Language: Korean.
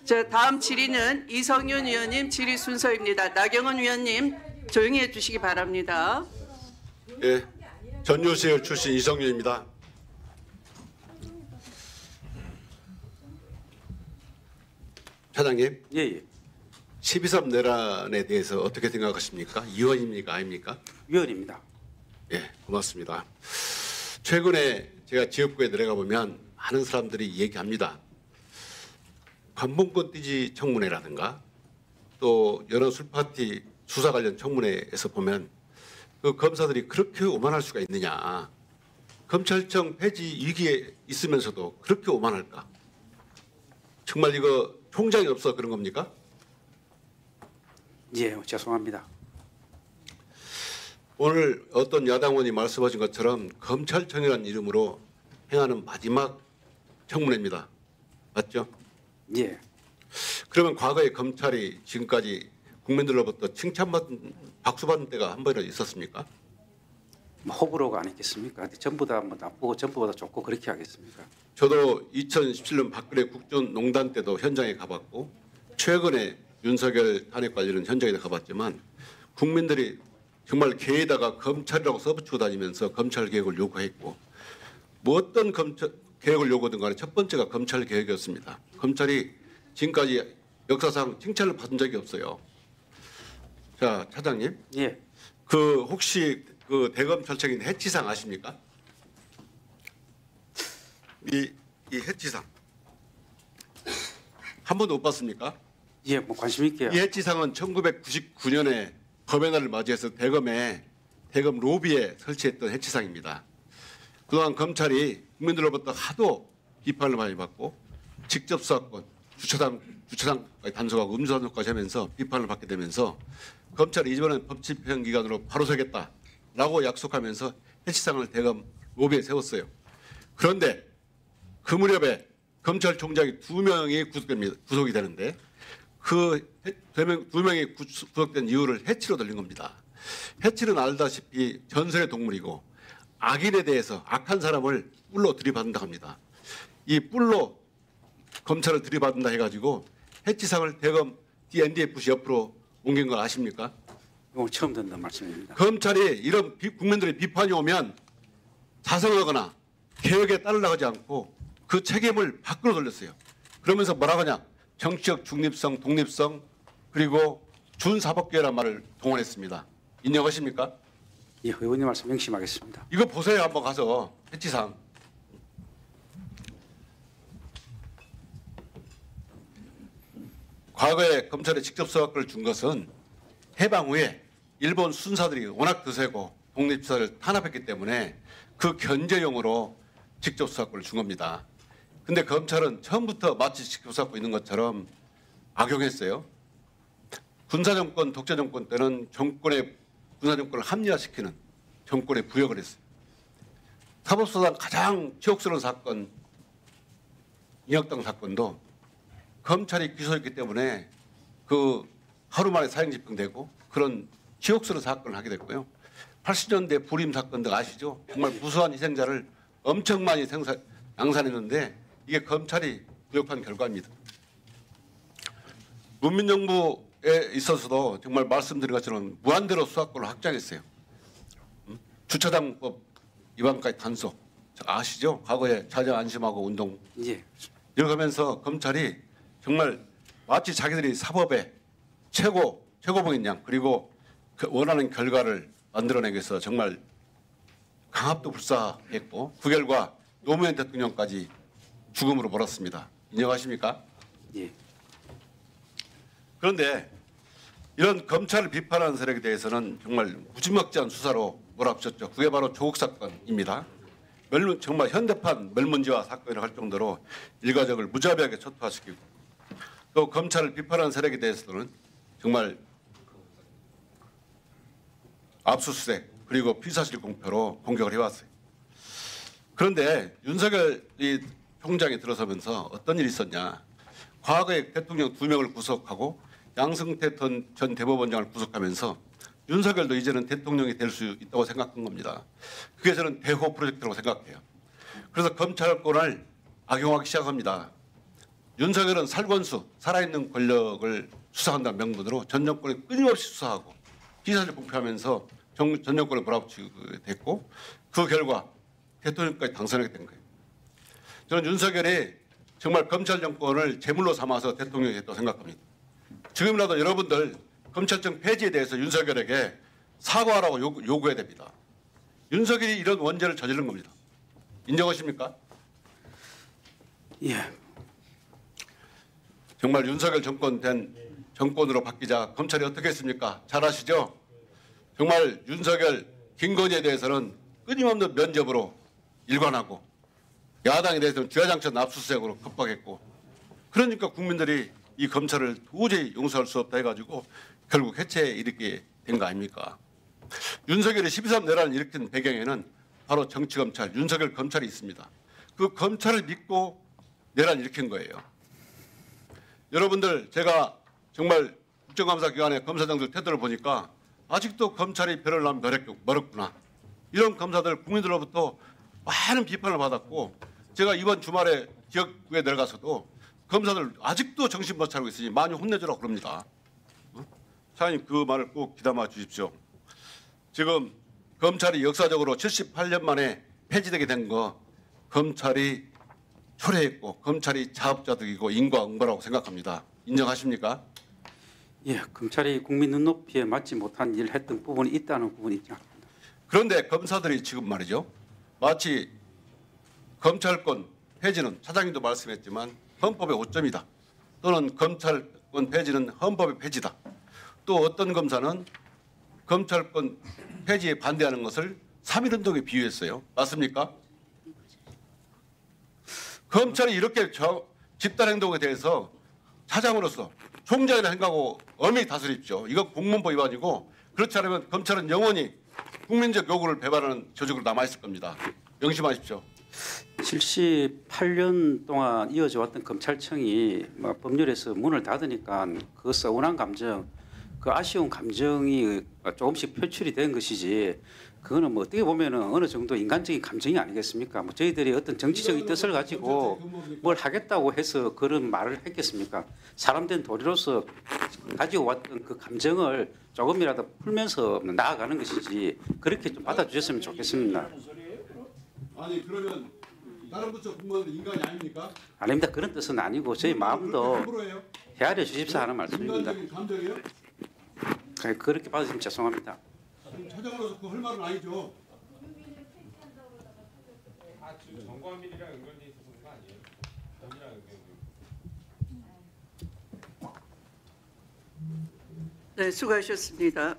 자, 다음 질의는 이성윤 의원님 질의 순서입니다. 나경원 위원님 조용히 해주시기 바랍니다. 예, 전유실 출신 이성윤입니다. 차장님, 예. 12.3 내란에 대해서 어떻게 생각하십니까? 위헌입니까? 아닙니까? 위헌입니다. 예, 고맙습니다. 최근에 제가 지역구에 내려가 보면 많은 사람들이 얘기합니다. 관봉권 띠지 청문회라든가 또 여러 술파티 수사 관련 청문회에서 보면 그 검사들이 그렇게 오만할 수가 있느냐. 검찰청 폐지 위기에 있으면서도 그렇게 오만할까? 정말 이거 총장이 없어 그런 겁니까? 예, 죄송합니다. 오늘 어떤 야당원이 말씀하신 것처럼 검찰청이라는 이름으로 행하는 마지막 청문회입니다. 맞죠? 예. 그러면 과거에 검찰이 지금까지 국민들로부터 칭찬받은 박수받은 때가 한 번이라도 있었습니까? 뭐 호불호가 아니겠습니까? 전부 다 뭐 나쁘고 전부보다 좋고 그렇게 하겠습니까? 저도 2017년 박근혜 국정농단 때도 현장에 가봤고 최근에 윤석열 탄핵 관련은 현장에 가봤지만 국민들이 정말 개에다가 검찰이라고 써붙이고 다니면서 검찰 개혁을 요구했고 뭐 어떤 검찰 개혁을 요구하든 간에 첫 번째가 검찰 개혁이었습니다. 검찰이 지금까지 역사상 칭찬을 받은 적이 없어요. 자, 차장님. 예. 그 혹시 그 대검찰청인 해치상 아십니까? 이 해치상 한 번도 못 봤습니까? 예, 뭐 관심 있게. 이 해치상은 1999년에 검의 날을 맞이해서 대검 로비에 설치했던 해치상입니다. 그동안 검찰이 국민들로부터 하도 비판을 많이 받고 직접 수사권, 주차장까지 단속하고 음주단속까지 하면서 비판을 받게 되면서 검찰이 이번엔 법 집행 기관으로 바로 서겠다라고 약속하면서 해치상을 대검 로비에 세웠어요. 그런데 그 무렵에 검찰총장이 2명이 구속이 되는데 그 두 명이 구속된 이유를 해치로 들린 겁니다. 해치는 알다시피 전설의 동물이고 악인에 대해서 악한 사람을 뿔로 들이받는다 합니다. 이 뿔로 검찰을 들이받는다 해가지고 해치상을 대검 NDFC 옆으로 옮긴 거 아십니까? 이건 처음 듣는 말씀입니다. 검찰이 이런 국민들의 비판이 오면 자성하거나 개혁에 따르려고 하지 않고 그 책임을 밖으로 돌렸어요. 그러면서 뭐라고 하냐? 정치적 중립성, 독립성 그리고 준사법계라는 말을 동원했습니다. 인정하십니까? 예, 의원님 말씀 명심하겠습니다. 이거 보세요. 한번 가서 해치상. 과거에 검찰에 직접 수사권을 준 것은 해방 후에 일본 순사들이 워낙 드세고 독립사를 탄압했기 때문에 그 견제용으로 직접 수사권을 준 겁니다. 근데 검찰은 처음부터 마치 직접 수사권 있는 것처럼 악용했어요. 군사정권, 독재정권 때는 군사정권을 합리화시키는 정권에 부역을 했어요. 사법수사상 가장 치욕스러운 사건, 인혁당 사건도 검찰이 기소했기 때문에 그 하루 만에 사형 집행되고 그런 치욕스러운 사건을 하게 됐고요. 80년대 불임 사건 등 아시죠? 정말 무수한 희생자를 엄청 많이 양산했는데 이게 검찰이 부역한 결과입니다. 문민정부에 있어서도 정말 말씀드린 것처럼 무한대로 수사권을 확장했어요. 주차장법 위반까지 단속. 아시죠? 과거에 자정 안심하고 운동. 예. 이렇게 하면서 검찰이 정말 마치 자기들이 사법의 최고봉인 양 그리고 그 원하는 결과를 만들어내기 위해서 정말 강압도 불사했고 그 결과 노무현 대통령까지 죽음으로 몰았습니다. 인정하십니까? 예. 그런데 이런 검찰을 비판하는 세력에 대해서는 정말 무지막지한 수사로 몰아붙였죠. 그게 바로 조국 사건입니다. 정말 현대판 멸문지화 사건이라고 할 정도로 일가족을 무자비하게 초토화시키고 또 검찰을 비판하는 세력에 대해서는 정말 압수수색 그리고 피사실 공표로 공격을 해왔어요. 그런데 윤석열 총장이 들어서면서 어떤 일이 있었냐. 과거에 대통령 2명을 구속하고 양승태 전 대법원장을 구속하면서 윤석열도 이제는 대통령이 될 수 있다고 생각한 겁니다. 그게 저는 대호 프로젝트라고 생각해요. 그래서 검찰권을 악용하기 시작합니다. 윤석열은 살권수, 살아있는 권력을 수사한다는 명분으로 전 정권을 끊임없이 수사하고 기사를 공표하면서 전 정권을 몰아붙이게 됐고 그 결과 대통령까지 당선하게 된 거예요. 저는 윤석열이 정말 검찰 정권을 제물로 삼아서 대통령이 됐다고 생각합니다. 지금이라도 여러분들 검찰청 폐지에 대해서 윤석열에게 사과하라고 요구해야 됩니다. 윤석열이 이런 원죄를 저지른 겁니다. 인정하십니까? 예. 정말 윤석열 정권 된 정권으로 바뀌자 검찰이 어떻게 했습니까? 잘 아시죠? 정말 윤석열, 김건희에 대해서는 끊임없는 면접으로 일관하고 야당에 대해서는 주야장천 압수수색으로 겁박했고 그러니까 국민들이 이 검찰을 도저히 용서할 수 없다 해가지고 결국 해체에 이르게 된 거 아닙니까? 윤석열이 12.3 내란을 일으킨 배경에는 바로 정치검찰, 윤석열 검찰이 있습니다. 그 검찰을 믿고 내란을 일으킨 거예요. 여러분들 제가 정말 국정감사 기관의 검사장들 태도를 보니까 아직도 검찰이 별을 나면 멀었구나. 이런 검사들 국민들로부터 많은 비판을 받았고 제가 이번 주말에 지역구에 내려가서도 검사들 아직도 정신 못 차리고 있으니 많이 혼내주라고 그럽니다. 사장님 그 말을 꼭 귀담아 주십시오. 지금 검찰이 역사적으로 78년 만에 폐지되게 된 거 검찰이 초래했고 검찰이 자업자득이고 인과응보라고 생각합니다. 인정하십니까? 예, 검찰이 국민 눈높이에 맞지 못한 일을 했던 부분이 있다는 부분이 있죠. 그런데 검사들이 지금 말이죠. 마치 검찰권 폐지는 차장님도 말씀했지만 헌법의 오점이다. 또는 검찰권 폐지는 헌법의 폐지다. 또 어떤 검사는 검찰권 폐지에 반대하는 것을 3.1운동에 비유했어요. 맞습니까? 검찰이 이렇게 집단행동에 대해서 차장으로서 총장이라 생각하고 엄히 다스립시오. 이건 공문법 위반이고 그렇지 않으면 검찰은 영원히 국민적 요구를 배반하는 조직으로 남아있을 겁니다. 명심하십시오. 78년 동안 이어져 왔던 검찰청이 법률에서 문을 닫으니까 그 서운한 감정, 그 아쉬운 감정이 조금씩 표출이 된 것이지 그거는 뭐 어떻게 보면은 어느 정도 인간적인 감정이 아니겠습니까? 뭐 저희들이 어떤 정치적인 뜻을 가지고 뭘 하겠다고 해서 그런 말을 했겠습니까? 사람된 도리로서 가지고 왔던 그 감정을 조금이라도 풀면서 나아가는 것이지 그렇게 좀 받아주셨으면 좋겠습니다. 아니 그러면 다른 부처 공무원들 인간이 아닙니까? 아닙니다. 그런 뜻은 아니고 저희 마음도 헤아려 주십사 하는 말씀입니다. 인간적인 감정이요? 그렇게 받으시면 죄송합니다. 차장으로서 그 할 말은 아니죠. 지금 정광민이랑 연결돼 있어서 그런 거 아니에요? 전이랑 연결돼. 네, 수고하셨습니다.